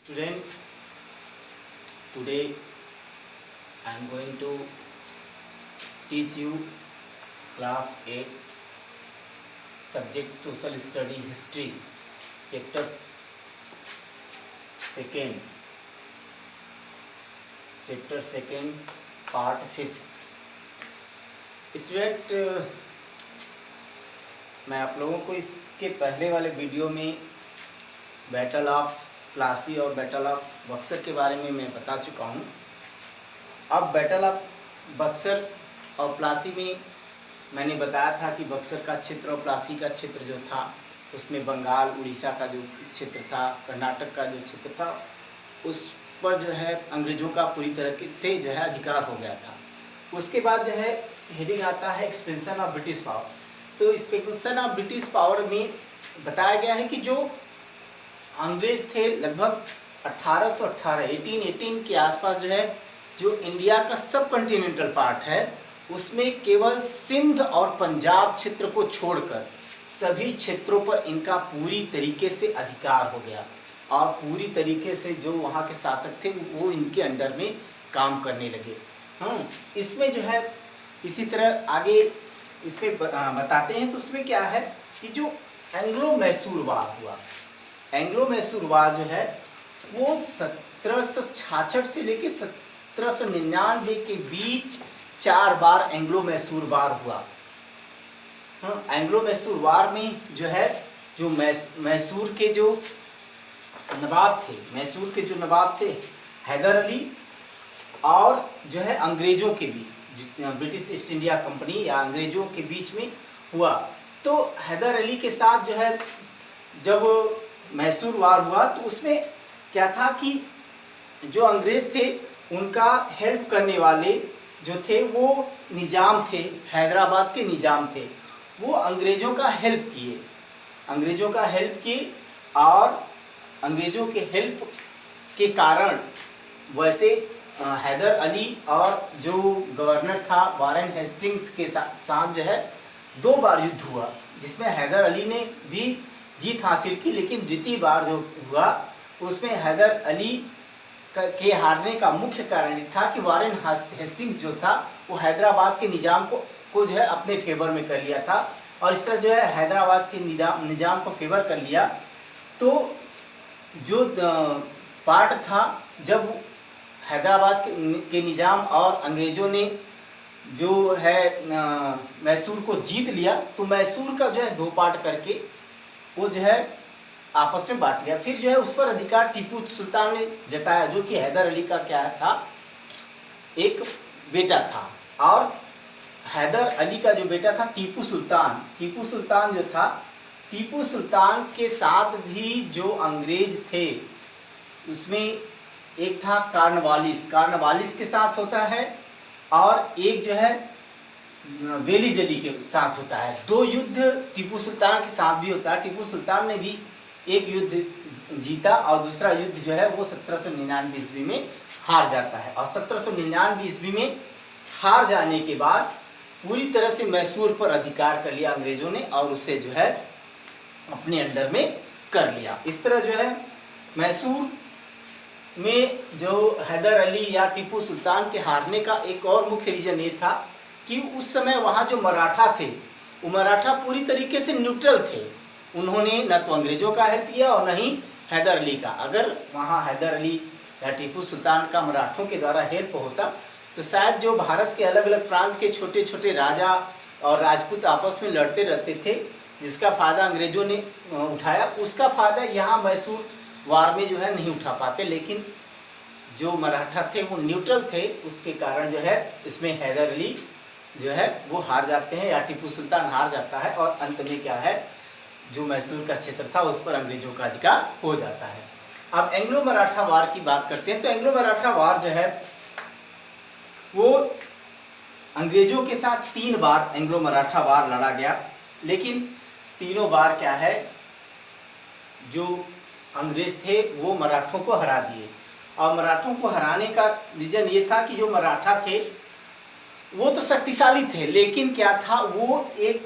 Student, today I am going to teach you class 8 subject social study history chapter 2nd part 5th। Student, मैं आप लोगों को इसके पहले वाले वीडियो में बैटल ऑफ प्लासी और बैटल ऑफ बक्सर के बारे में मैं बता चुका हूँ। अब बैटल ऑफ बक्सर और प्लासी में मैंने बताया था कि बक्सर का क्षेत्र और प्लासी का क्षेत्र जो था उसमें बंगाल उड़ीसा का जो क्षेत्र था, कर्नाटक का जो क्षेत्र था, उस पर जो है अंग्रेज़ों का पूरी तरह से जो है अधिकार हो गया था। उसके बाद जो है हेडिंग आता है एक्सपेंशन ऑफ ब्रिटिश पावर। तो एक्सपेंशन ऑफ ब्रिटिश पावर में बताया गया है कि जो अंग्रेज थे लगभग 1818 के आसपास जो है जो इंडिया का सब कॉन्टिनेंटल पार्ट है उसमें केवल सिंध और पंजाब क्षेत्र को छोड़कर सभी क्षेत्रों पर इनका पूरी तरीके से अधिकार हो गया और पूरी तरीके से जो वहाँ के शासक थे वो इनके अंडर में काम करने लगे। इसमें जो है इसी तरह आगे इसमें बताते हैं। तो उसमें क्या है कि जो एंग्लो मैसूर वार हुआ, एंग्लो मैसूर वार जो है वो 1766 से लेकर 1799 के बीच 4 बार एंग्लो मैसूर वार हुआ। एंग्लो मैसूर वार में जो है जो मैसूर के जो नवाब थे, मैसूर के जो नवाब थे हैदर अली और जो है अंग्रेज़ों के बीच, ब्रिटिश ईस्ट इंडिया कंपनी या अंग्रेज़ों के बीच में हुआ। तो हैदर अली के साथ जो है जब मैसूर वार हुआ तो उसमें क्या था कि जो अंग्रेज़ थे उनका हेल्प करने वाले जो थे वो निज़ाम थे, हैदराबाद के निज़ाम थे, वो अंग्रेज़ों का हेल्प किए, अंग्रेज़ों का हेल्प किए और अंग्रेज़ों के हेल्प के कारण वैसे हैदर अली और जो गवर्नर था वारेन हेस्टिंग्स के साथ जो है 2 बार युद्ध हुआ जिसमें हैदर अली ने भी जीत हासिल की। लेकिन द्वितीय बार जो हुआ उसमें हैदर अली के हारने का मुख्य कारण था कि वारेन हेस्टिंग्स जो था वो हैदराबाद के निज़ाम को जो है अपने फेवर में कर लिया था और इस तरह जो है हैदराबाद के निज़ाम को फेवर कर लिया। तो जो पार्ट था जब हैदराबाद के निज़ाम और अंग्रेज़ों ने जो है मैसूर को जीत लिया तो मैसूर का जो है 2 पार्ट करके वो जो है आपस में बांट लिया। फिर जो है उस पर अधिकार टीपू सुल्तान ने जताया जो कि हैदर अली का क्या था एक बेटा था और हैदर अली का जो बेटा था टीपू सुल्तान जो था, टीपू सुल्तान के साथ भी जो अंग्रेज थे उसमें एक था कार्नवालिस के साथ होता है और एक जो है वेली जली के साथ होता है। 2 युद्ध टीपू सुल्तान के साथ भी होता है। टीपू सुल्तान ने भी एक युद्ध जीता और दूसरा युद्ध जो है वो 1799 ईस्वी में हार जाता है और 1799 ईस्वी में हार जाने के बाद पूरी तरह से मैसूर पर अधिकार कर लिया अंग्रेज़ों ने और उसे जो है अपने अंडर में कर लिया। इस तरह जो है मैसूर में जो हैदर अली या टीपू सुल्तान के हारने का एक और मुख्य रीज़न ये था कि उस समय वहाँ जो मराठा थे वो मराठा पूरी तरीके से न्यूट्रल थे। उन्होंने न तो अंग्रेज़ों का हेल्प किया और न ही हैदर अली का। अगर वहाँ हैदर अली या टीपू सुल्तान का मराठों के द्वारा हेल्प होता तो शायद जो भारत के अलग अलग प्रांत के छोटे छोटे राजा और राजपूत आपस में लड़ते रहते थे जिसका फ़ायदा अंग्रेज़ों ने उठाया, उसका फ़ायदा यहाँ मैसूर वार में जो है नहीं उठा पाते। लेकिन जो मराठा थे वो न्यूट्रल थे, उसके कारण जो है इसमें हैदर अली जो है वो हार जाते हैं या टीपू सुल्तान हार जाता है और अंत में क्या है जो मैसूर का क्षेत्र था उस पर अंग्रेज़ों का अधिकार हो जाता है। अब एंग्लो मराठा वार की बात करते हैं। तो एंग्लो मराठा वार जो है वो अंग्रेज़ों के साथ 3 बार एंग्लो मराठा वार लड़ा गया, लेकिन तीनों बार क्या है जो अंग्रेज़ थे वो मराठों को हरा दिए और मराठों को हराने का रीज़न ये था कि जो मराठा थे वो तो शक्तिशाली थे लेकिन क्या था वो एक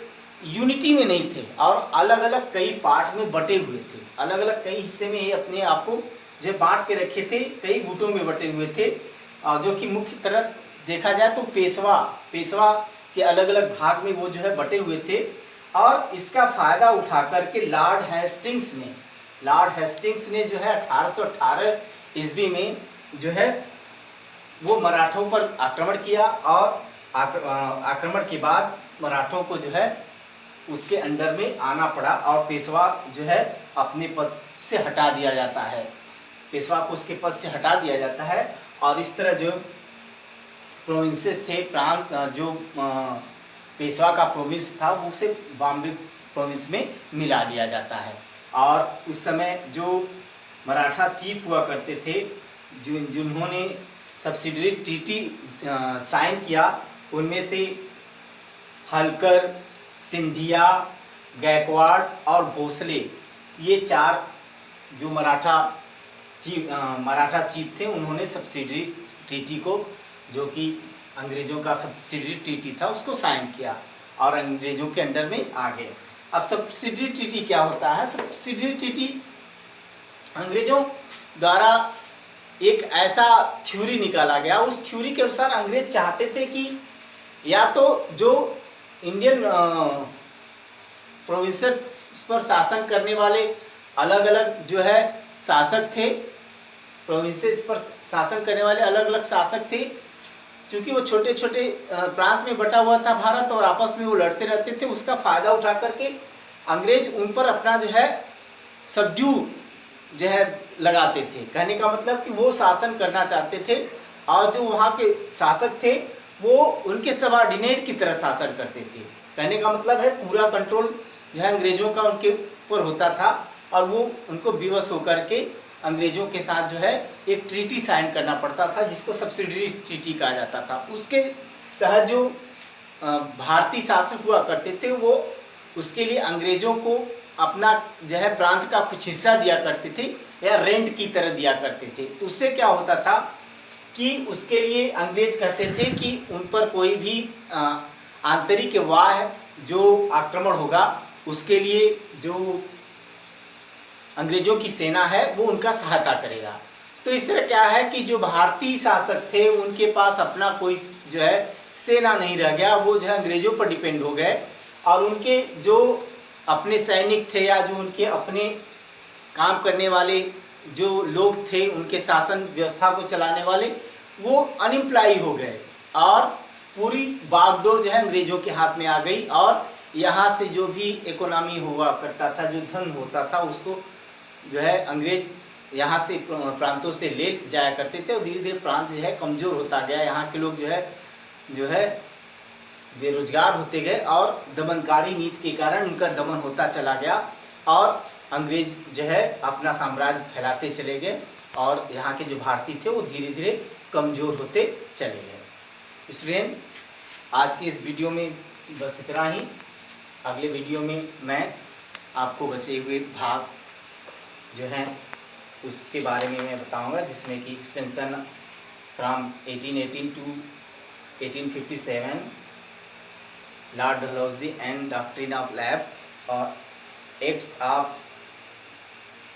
यूनिटी में नहीं थे और अलग अलग कई पार्ट में बटे हुए थे, अलग अलग कई हिस्से में ये अपने आप को जो बांट के रखे थे, कई गुटों में बटे हुए थे, जो कि मुख्य तरफ देखा जाए तो पेशवा के अलग अलग भाग में वो जो है बटे हुए थे। और इसका फायदा उठा करके लॉर्ड हेस्टिंग्स ने जो है 1818 ईस्वी में जो है वो मराठों पर आक्रमण किया, और आक्रमण के बाद मराठों को जो है उसके अंडर में आना पड़ा, और पेशवा जो है अपने पद से हटा दिया जाता है, पेशवा को उसके पद से हटा दिया जाता है। और इस तरह जो प्रोविंसेस थे, प्रांत, जो पेशवा का प्रोविंस था वो उसे बॉम्बे प्रोविंस में मिला दिया जाता है। और उस समय जो मराठा चीफ हुआ करते थे, जिन्होंने सब्सिडरी ट्रीटी साइन किया, उनमें से हलकर, सिंधिया, गायकवाड़ और भोसले, ये 4 जो मराठा चीफ थे, उन्होंने सब्सिडरी ट्रीटी को, जो कि अंग्रेजों का सब्सिडरी ट्रीटी था, उसको साइन किया और अंग्रेजों के अंडर में आ गए। अब सब्सिडरी ट्रीटी क्या होता है? सब्सिडरी ट्रीटी अंग्रेजों द्वारा एक ऐसा थ्योरी निकाला गया, उस थ्योरी के अनुसार अंग्रेज चाहते थे कि या तो जो इंडियन प्रोविंस पर शासन करने वाले अलग अलग जो है शासक थे, प्रोविंसेस पर शासन करने वाले अलग अलग शासक थे, क्योंकि वो छोटे छोटे प्रांत में बटा हुआ था भारत, और आपस में वो लड़ते रहते थे। उसका फायदा उठा करके अंग्रेज उन पर अपना जो है सब्ड्यू जो है लगाते थे। कहने का मतलब कि वो शासन करना चाहते थे, और जो वहाँ के शासक थे वो उनके सबऑर्डिनेट की तरह शासन करते थे। कहने का मतलब है पूरा कंट्रोल जो है अंग्रेजों का उनके ऊपर होता था, और वो उनको विवश होकर के अंग्रेजों के साथ जो है एक ट्रीटी साइन करना पड़ता था, जिसको सब्सिडरी ट्रीटी कहा जाता था। उसके तहत जो भारतीय शासक हुआ करते थे, वो उसके लिए अंग्रेजों को अपना जो है प्रांत का कुछ हिस्सा दिया करते थे, या रेंट की तरह दिया करते थे। तो उससे क्या होता था कि उसके लिए अंग्रेज कहते थे कि उन पर कोई भी आंतरिक वाह जो आक्रमण होगा, उसके लिए जो अंग्रेजों की सेना है वो उनका सहायता करेगा। तो इस तरह क्या है कि जो भारतीय शासक थे, उनके पास अपना कोई जो है सेना नहीं रह गया, वो जो है अंग्रेजों पर डिपेंड हो गए, और उनके जो अपने सैनिक थे, या जो उनके अपने काम करने वाले जो लोग थे, उनके शासन व्यवस्था को चलाने वाले, वो अनएम्प्लॉय हो गए, और पूरी बागडोर जो है अंग्रेजों के हाथ में आ गई। और यहाँ से जो भी इकोनॉमी हुआ करता था, जो धन होता था, उसको जो है अंग्रेज यहाँ से प्रांतों से ले जाया करते थे, और धीरे धीरे प्रांत जो है कमज़ोर होता गया। यहाँ के लोग जो है बेरोजगार होते गए, और दमनकारी नीति के कारण उनका दमन होता चला गया, और अंग्रेज जो है अपना साम्राज्य फैलाते चले गए, और यहाँ के जो भारतीय थे वो धीरे धीरे कमज़ोर होते चले गए। इसलिए आज के इस वीडियो में बस इतना ही। अगले वीडियो में मैं आपको बचे हुए भाग जो हैं उसके बारे में मैं बताऊंगा, जिसमें कि expansion from 1818 to 1857, Lord Dalhousie and doctrine of lapse, और एक्ट्स ऑफ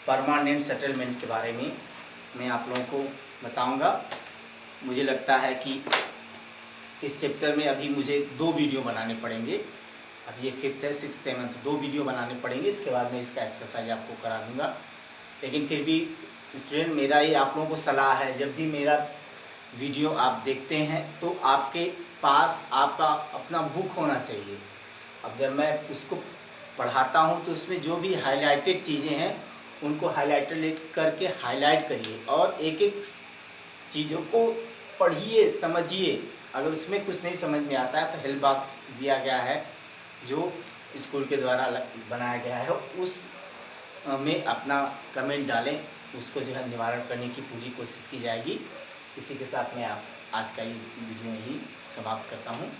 परमानेंट सेटलमेंट के बारे में मैं आप लोगों को बताऊंगा। मुझे लगता है कि इस चैप्टर में अभी मुझे 2 वीडियो बनाने पड़ेंगे। अब ये 5th है, 6th, 7th, 2 वीडियो बनाने पड़ेंगे। इसके बाद मैं इसका एक्सरसाइज आपको करा दूंगा। लेकिन फिर भी स्टूडेंट, मेरा ये आप लोगों को सलाह है, जब भी मेरा वीडियो आप देखते हैं तो आपके पास आपका अपना बुक होना चाहिए। अब जब मैं उसको पढ़ाता हूँ तो उसमें जो भी हाईलाइटेड चीज़ें हैं उनको हाईलाइटेड करके हाईलाइट करिए, और एक एक चीज़ों को पढ़िए, समझिए। अगर उसमें कुछ नहीं समझ में आता है तो हेल्प बॉक्स दिया गया है जो स्कूल के द्वारा बनाया गया है, उस में अपना कमेंट डालें, उसको जो है निवारण करने की पूरी कोशिश की जाएगी। इसी के साथ मैं आज का ये वीडियो यही समाप्त करता हूँ।